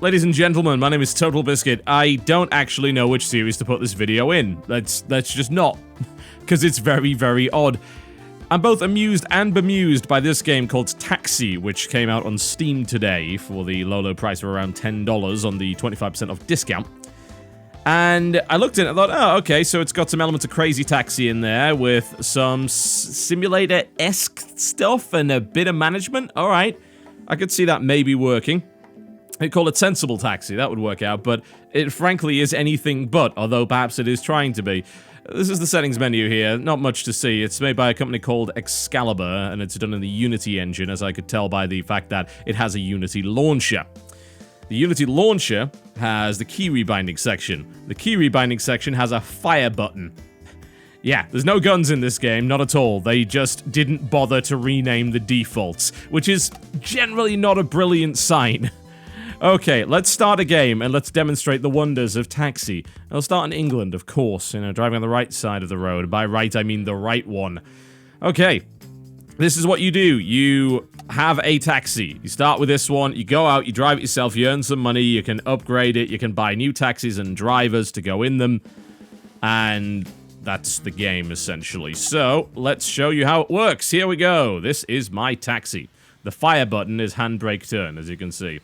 Ladies and gentlemen, my name is TotalBiscuit. I don't actually know which series to put this video in. Let's just not. Because it's very, very odd. I'm both amused and bemused by this game called Taxi, which came out on Steam today for the low price of around $10 on the 25% off discount. And I looked at it and thought, oh, okay, so it's got some elements of Crazy Taxi in there with some simulator-esque stuff and a bit of management. All right, I could see that maybe working. They call it Sensible Taxi, that would work out, but it frankly is anything but, although perhaps it is trying to be. This is the settings menu here, not much to see. It's made by a company called Excalibur, and it's done in the Unity engine, as I could tell by the fact that it has a Unity launcher. The Unity launcher has the key rebinding section. The key rebinding section has a fire button. Yeah, there's no guns in this game, not at all. They just didn't bother to rename the defaults, which is generally not a brilliant sign. Okay, let's start a game and let's demonstrate the wonders of Taxi. I'll start in England, of course, driving on the right side of the road. By right, I mean the right one. Okay, this is what you do. You have a taxi. You start with this one, you go out, you drive it yourself, you earn some money, you can upgrade it, you can buy new taxis and drivers to go in them, and that's the game, essentially. So, let's show you how it works. Here we go. This is my taxi. The fire button is handbrake turn, as you can see.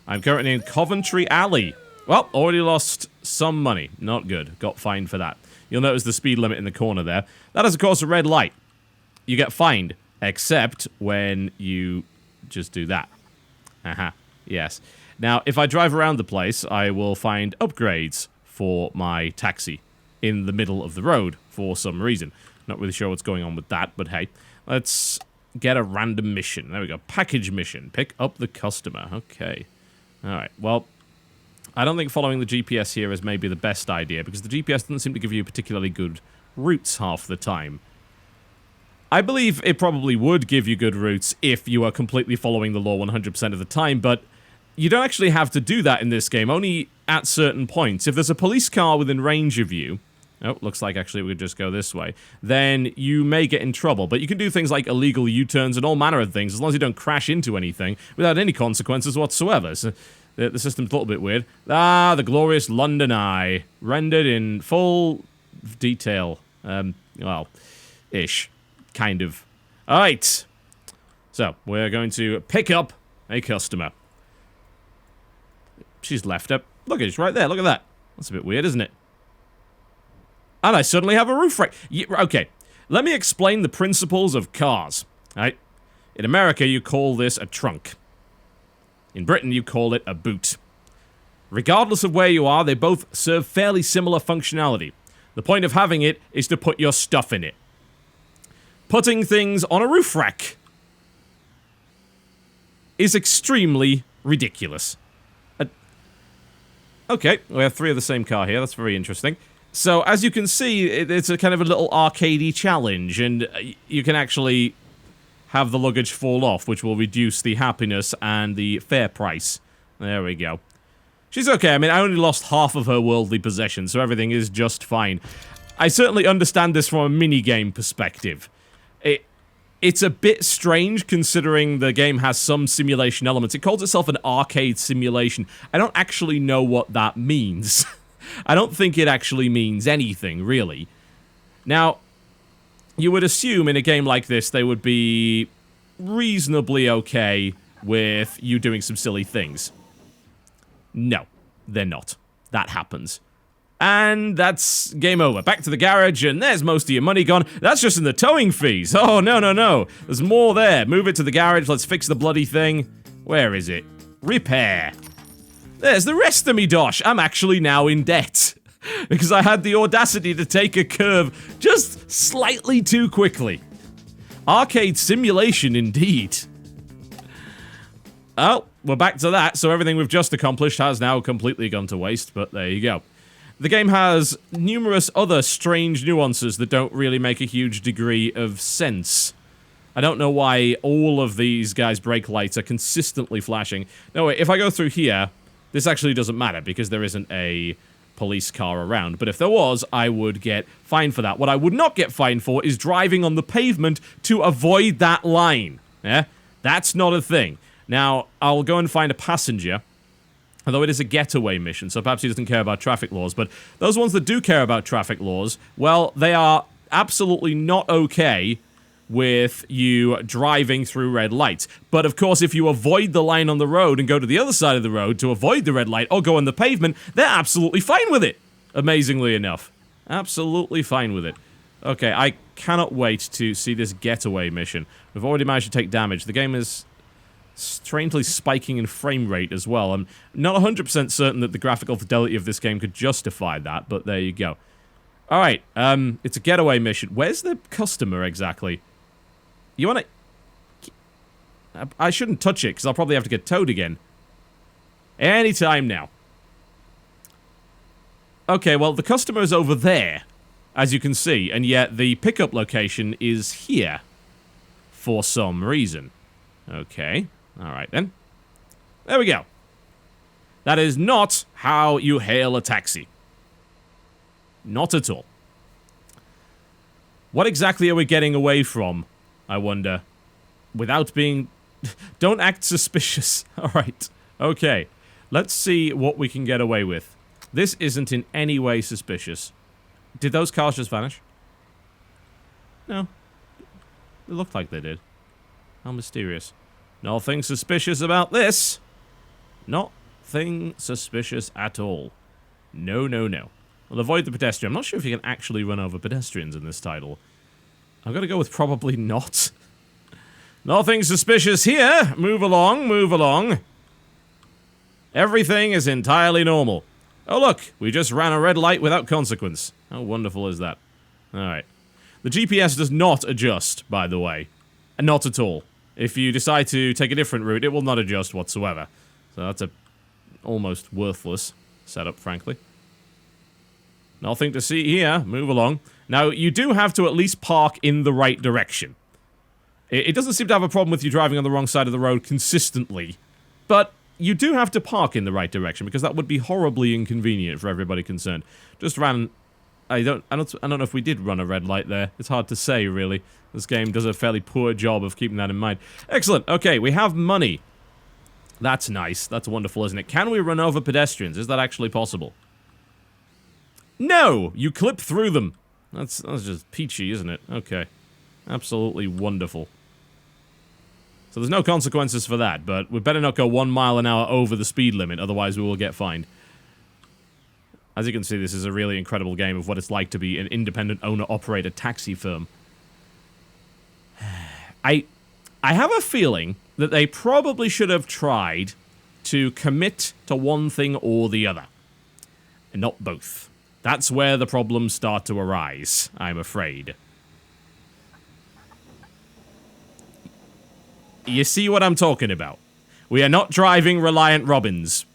I'm currently in Coventry Alley. Well, already lost some money. Not good. Got fined for that. You'll notice the speed limit in the corner there. That is, of course, a red light. You get fined, except when you just do that. Aha. Yes. Now, if I drive around the place, I will find upgrades for my taxi in the middle of the road for some reason. Not really sure what's going on with that, but hey. Let's get a random mission. There we go. Package mission. Pick up the customer. Okay. Alright, well, I don't think following the GPS here is maybe the best idea, because the GPS doesn't seem to give you particularly good routes half the time. I believe it probably would give you good routes if you are completely following the law 100% of the time, but you don't actually have to do that in this game, only at certain points. If there's a police car within range of you, oh, looks like actually we could just go this way, then you may get in trouble. But you can do things like illegal U-turns and all manner of things, as long as you don't crash into anything, without any consequences whatsoever. So the system's a little bit weird. Ah, the glorious London Eye, rendered in full detail. Well, ish. Kind of. Alright. So, we're going to pick up a customer. She's left up. Look, it's right there, look at that. That's a bit weird, isn't it? And I suddenly have a roof rack. Okay, let me explain the principles of cars. Right? In America, you call this a trunk. In Britain, you call it a boot. Regardless of where you are, they both serve fairly similar functionality. The point of having it is to put your stuff in it. Putting things on a roof rack is extremely ridiculous. Okay, we have three of the same car here. That's very interesting. So, as you can see, it's a kind of a little arcadey challenge, and you can actually have the luggage fall off, which will reduce the happiness and the fare price. There we go. She's okay. I mean, I only lost half of her worldly possessions, so everything is just fine. I certainly understand this from a minigame perspective. It's a bit strange, considering the game has some simulation elements. It calls itself an arcade simulation. I don't actually know what that means. I don't think it actually means anything, really. Now, you would assume in a game like this they would be reasonably okay with you doing some silly things. No, they're not. That happens. And that's game over. Back to the garage, and there's most of your money gone. That's just in the towing fees. Oh, no, no, no. There's more there. Move it to the garage. Let's fix the bloody thing. Where is it? Repair. There's the rest of me, dosh. I'm actually now in debt. Because I had the audacity to take a curve just slightly too quickly. Arcade simulation, indeed. Oh, we're back to that, so everything we've just accomplished has now completely gone to waste, but there you go. The game has numerous other strange nuances that don't really make a huge degree of sense. I don't know why all of these guys' brake lights are consistently flashing. No, wait, if I go through here, this actually doesn't matter because there isn't a police car around. But if there was, I would get fined for that. What I would not get fined for is driving on the pavement to avoid that line. Yeah? That's not a thing. Now, I'll go and find a passenger. Although it is a getaway mission, so perhaps he doesn't care about traffic laws. But those ones that do care about traffic laws, well, they are absolutely not okay with you driving through red lights. But of course, if you avoid the line on the road and go to the other side of the road to avoid the red light or go on the pavement, they're absolutely fine with it. Amazingly enough. Absolutely fine with it. Okay, I cannot wait to see this getaway mission. We've already managed to take damage. The game is strangely spiking in frame rate as well. I'm not 100% certain that the graphical fidelity of this game could justify that, but there you go. Alright, it's a getaway mission. Where's the customer exactly? You wanna... I shouldn't touch it, because I'll probably have to get towed again. Anytime now. Okay, well, the customer is over there, as you can see, and yet the pickup location is here. For some reason. Okay. Alright then. There we go. That is not how you hail a taxi. Not at all. What exactly are we getting away from, I wonder? Without being... Don't act suspicious. Alright. Okay. Let's see what we can get away with. This isn't in any way suspicious. Did those cars just vanish? No. It looked like they did. How mysterious. Nothing suspicious about this. Nothing suspicious at all. No, no, no. We'll avoid the pedestrian. I'm not sure if you can actually run over pedestrians in this title. I'm gonna go with probably not. Nothing suspicious here. Move along, move along. Everything is entirely normal. Oh look, we just ran a red light without consequence. How wonderful is that? Alright. The GPS does not adjust, by the way. Not at all. If you decide to take a different route, it will not adjust whatsoever. So that's a almost worthless setup, frankly. Nothing to see here. Move along. Now, you do have to at least park in the right direction. It doesn't seem to have a problem with you driving on the wrong side of the road consistently. But you do have to park in the right direction, because that would be horribly inconvenient for everybody concerned. Just ran... I don't know if we did run a red light there. It's hard to say, really. This game does a fairly poor job of keeping that in mind. Excellent. Okay, we have money. That's nice. That's wonderful, isn't it? Can we run over pedestrians? Is that actually possible? No! You clip through them. That's just peachy, isn't it? Okay. Absolutely wonderful. So there's no consequences for that, but we better not go 1 mile an hour over the speed limit, otherwise we will get fined. As you can see, this is a really incredible game of what it's like to be an independent owner-operator taxi firm. I have a feeling that they probably should have tried to commit to one thing or the other. And not both. That's where the problems start to arise, I'm afraid. You see what I'm talking about? We are not driving Reliant Robins.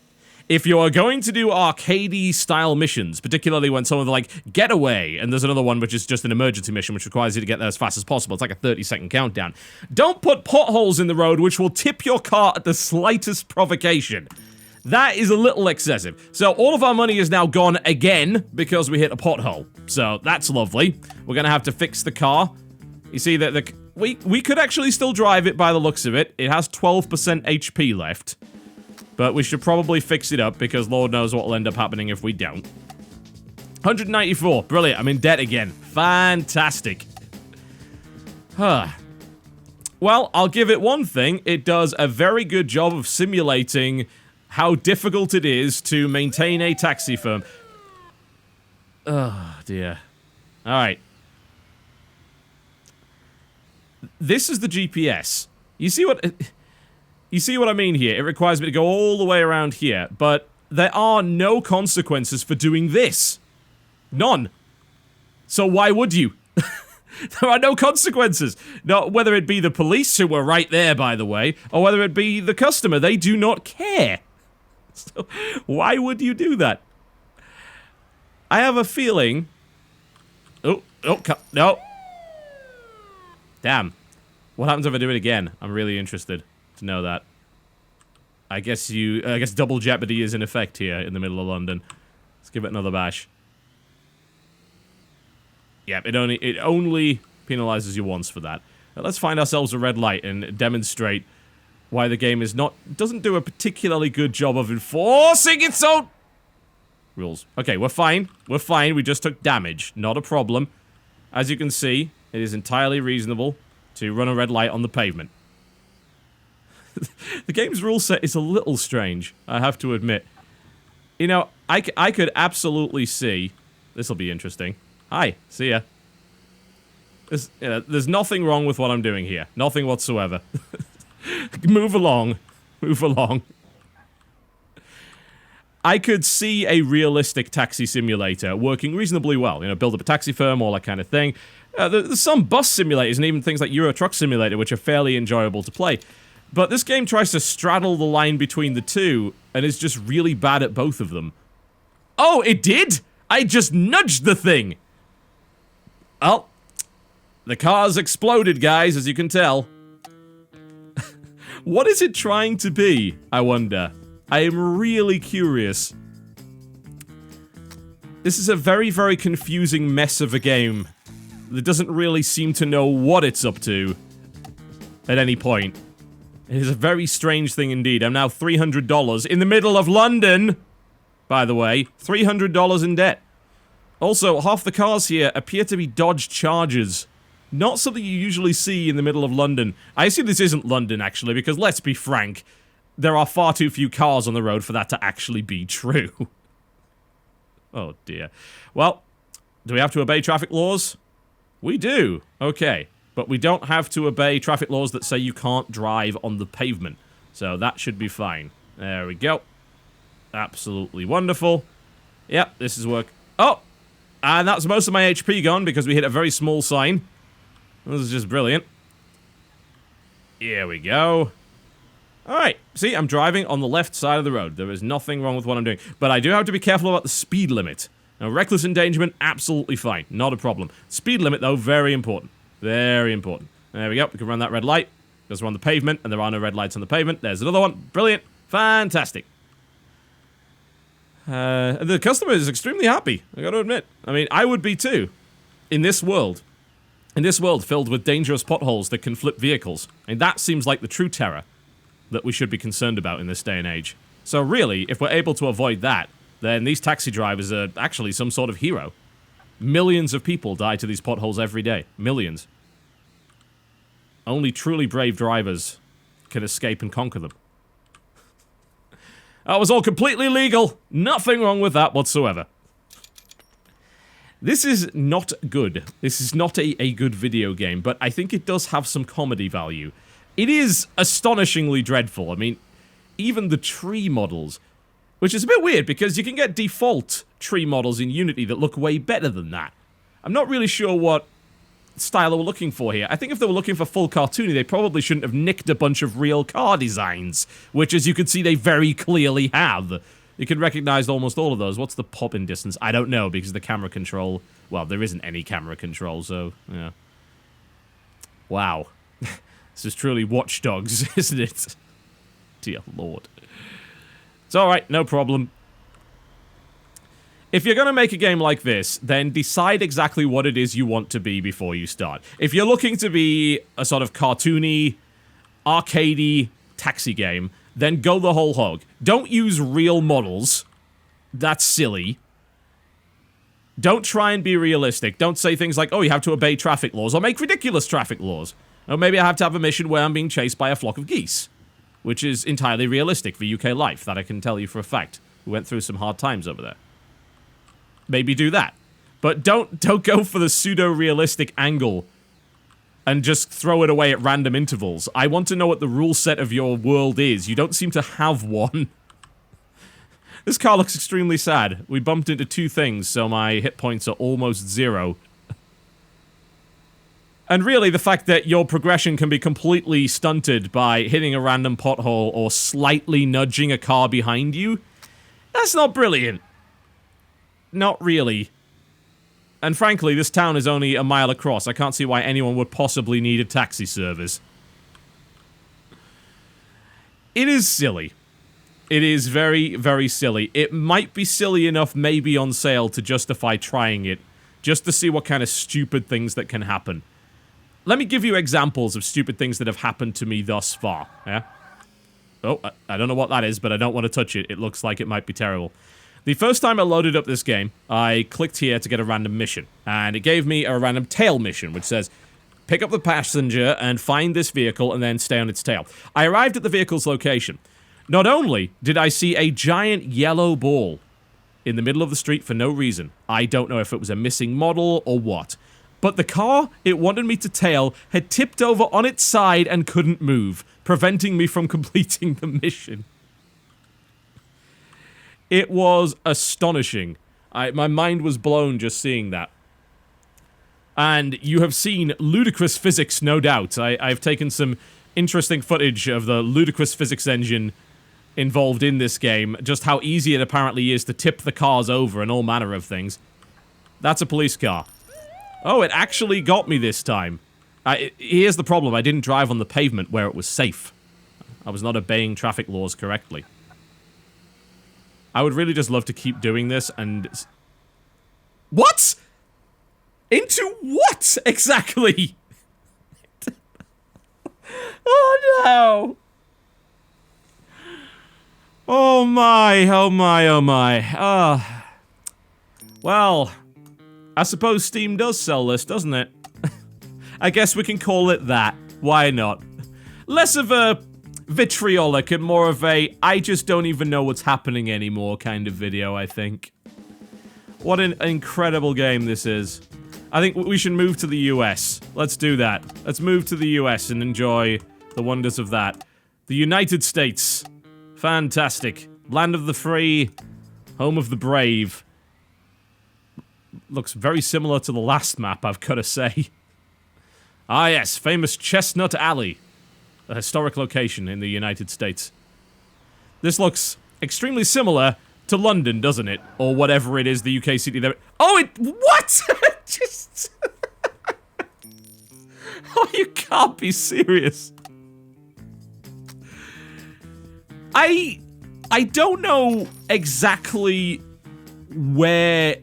If you are going to do arcadey style missions, particularly when some of the, like, Getaway, and there's another one which is just an emergency mission which requires you to get there as fast as possible, it's like a 30-second countdown, don't put potholes in the road which will tip your car at the slightest provocation. That is a little excessive. So all of our money is now gone again because we hit a pothole. So that's lovely. We're gonna have to fix the car. You see that we could actually still drive it by the looks of it. It has 12% HP left. But we should probably fix it up, because Lord knows what will end up happening if we don't. 194. Brilliant. I'm in debt again. Fantastic. Huh. Well, I'll give it one thing. It does a very good job of simulating how difficult it is to maintain a taxi firm. Oh, dear. Alright. This is the GPS. You see what... You see what I mean here? It requires me to go all the way around here, but there are no consequences for doing this. None. So why would you? There are no consequences. Not whether it be the police, who were right there, by the way, or whether it be the customer. They do not care. So why would you do that? I have a feeling... No. Damn. What happens if I do it again? I'm really interested to know that. I guess double jeopardy is in effect here in the middle of London. Let's give it another bash. Yep, it only penalizes you once for that. Now let's find ourselves a red light and demonstrate why the game doesn't do a particularly good job of enforcing its own rules. Okay, we're fine. We're fine. We just took damage. Not a problem. As you can see, it is entirely reasonable to run a red light on the pavement. The game's rule set is a little strange, I have to admit. You know, I could absolutely see... This'll be interesting. Hi, see ya. There's nothing wrong with what I'm doing here. Nothing whatsoever. Move along. Move along. I could see a realistic taxi simulator working reasonably well. You know, build up a taxi firm, all that kind of thing. There's some bus simulators and even things like Euro Truck Simulator, which are fairly enjoyable to play. But this game tries to straddle the line between the two, and is just really bad at both of them. Oh, it did? I just nudged the thing! Well, the car's exploded, guys, as you can tell. What is it trying to be, I wonder? I am really curious. This is a very, very confusing mess of a game that doesn't really seem to know what it's up to at any point. It is a very strange thing indeed. I'm now $300 in the middle of London, by the way. $300 in debt. Also, half the cars here appear to be Dodge Chargers. Not something you usually see in the middle of London. I assume this isn't London, actually, because let's be frank, there are far too few cars on the road for that to actually be true. Oh, dear. Well, do we have to obey traffic laws? We do. Okay. But we don't have to obey traffic laws that say you can't drive on the pavement. So that should be fine. There we go. Absolutely wonderful. Yep, this is work. Oh! And that's most of my HP gone because we hit a very small sign. This is just brilliant. Here we go. Alright, see, I'm driving on the left side of the road. There is nothing wrong with what I'm doing. But I do have to be careful about the speed limit. Now, reckless endangerment, absolutely fine. Not a problem. Speed limit, though, very important. Very important. There we go. We can run that red light. Because we're on the pavement, and there are no red lights on the pavement. There's another one. Brilliant. Fantastic. The customer is extremely happy, I gotta admit. I mean, I would be too. In this world. In this world filled with dangerous potholes that can flip vehicles. And that seems like the true terror that we should be concerned about in this day and age. So really, if we're able to avoid that, then these taxi drivers are actually some sort of hero. Millions of people die to these potholes every day. Millions. Only truly brave drivers can escape and conquer them. That was all completely legal. Nothing wrong with that whatsoever. This is not good. This is not a good video game, but I think it does have some comedy value. It is astonishingly dreadful. I mean, even the tree models, which is a bit weird because you can get default tree models in Unity that look way better than that. I'm not really sure what style they were looking for here. I think if they were looking for full cartoony, they probably shouldn't have nicked a bunch of real car designs, which, as you can see, they very clearly have. You can recognize almost all of those. What's the pop in distance? I don't know, because the camera control... Well, there isn't any camera control, so, yeah. Wow. This is truly Watch Dogs, isn't it? Dear Lord. It's alright, no problem. If you're going to make a game like this, then decide exactly what it is you want to be before you start. If you're looking to be a sort of cartoony, arcadey taxi game, then go the whole hog. Don't use real models. That's silly. Don't try and be realistic. Don't say things like, oh, you have to obey traffic laws, or make ridiculous traffic laws. Or maybe I have to have a mission where I'm being chased by a flock of geese, which is entirely realistic for UK life, that I can tell you for a fact. We went through some hard times over there. Maybe do that. But don't go for the pseudo-realistic angle and just throw it away at random intervals. I want to know what the rule set of your world is. You don't seem to have one. This car looks extremely sad. We bumped into two things, so my hit points are almost 0. And really, the fact that your progression can be completely stunted by hitting a random pothole or slightly nudging a car behind you, that's not brilliant. Not really. And frankly, this town is only a mile across. I can't see why anyone would possibly need a taxi service. It is silly. It is very, very silly. It might be silly enough maybe on sale to justify trying it, just to see what kind of stupid things that can happen. Let me give you examples of stupid things that have happened to me thus far, yeah? Oh, I don't know what that is, but I don't want to touch it. It looks like it might be terrible. The first time I loaded up this game, I clicked here to get a random mission. And it gave me a random tail mission, which says, pick up the passenger and find this vehicle and then stay on its tail. I arrived at the vehicle's location. Not only did I see a giant yellow ball in the middle of the street for no reason. I don't know if it was a missing model or what. But the car it wanted me to tail had tipped over on its side and couldn't move, preventing me from completing the mission. It was astonishing. My mind was blown just seeing that. And you have seen ludicrous physics, no doubt. I've taken some interesting footage of the ludicrous physics engine involved in this game, just how easy it apparently is to tip the cars over and all manner of things. That's a police car. Oh, it actually got me this time. Here's the problem. I didn't drive on the pavement where it was safe. I was not obeying traffic laws correctly. I would really just love to keep doing this and... What?! Into what, exactly? Oh, no! Oh, my, oh, my, oh, my. Well, I suppose Steam does sell this, doesn't it? I guess we can call it that. Why not? Less of a vitriolic and more of a I just don't even know what's happening anymore kind of video, I think. What an incredible game this is. I think we should move to the US. Let's do that. Let's move to the US and enjoy the wonders of that. The United States. Fantastic. Land of the free. Home of the brave. Looks very similar to the last map, I've got to say. Ah yes, famous Chestnut Alley. A historic location in the United States. This looks extremely similar to London, doesn't it? Or whatever it is, the UK city there. Oh, it... What?! Just... Oh, you can't be serious. I don't know exactly where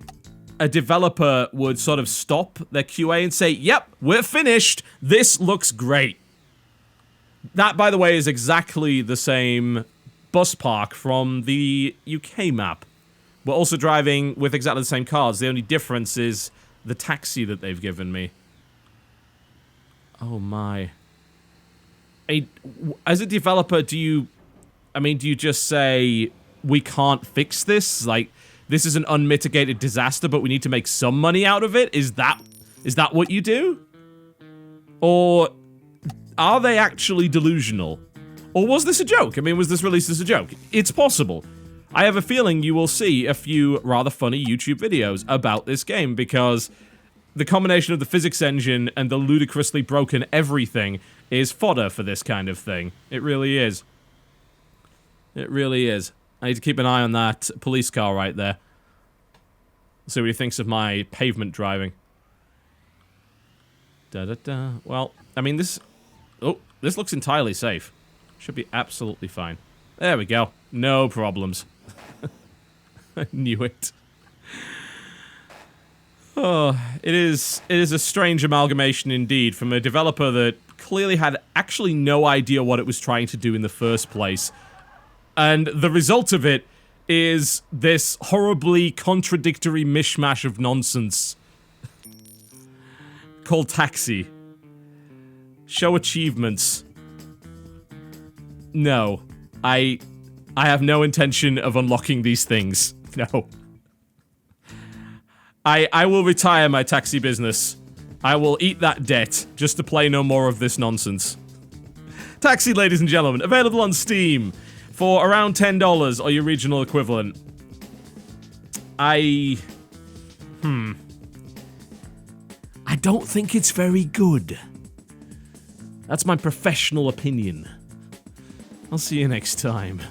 a developer would sort of stop their QA and say, yep, we're finished. This looks great. That, by the way, is exactly the same bus park from the UK map. We're also driving with exactly the same cars. The only difference is the taxi that they've given me. Oh my. As a developer, do you just say, we can't fix this? Like, this is an unmitigated disaster, but we need to make some money out of it? Is that what you do? Or are they actually delusional? Or was this a joke? I mean, was this released as a joke? It's possible. I have a feeling you will see a few rather funny YouTube videos about this game, because the combination of the physics engine and the ludicrously broken everything is fodder for this kind of thing. It really is. It really is. I need to keep an eye on that police car right there. See what he thinks of my pavement driving. Da-da-da. Well, I mean, this... Oh, this looks entirely safe. Should be absolutely fine. There we go. No problems. I knew it. Oh, it is a strange amalgamation indeed from a developer that clearly had actually no idea what it was trying to do in the first place. And the result of it is this horribly contradictory mishmash of nonsense called Taxi. Show achievements. No. I have no intention of unlocking these things. No. I will retire my taxi business. I will eat that debt just to play no more of this nonsense. Taxi, ladies and gentlemen, available on Steam for around $10 or your regional equivalent. I don't think it's very good. That's my professional opinion. I'll see you next time.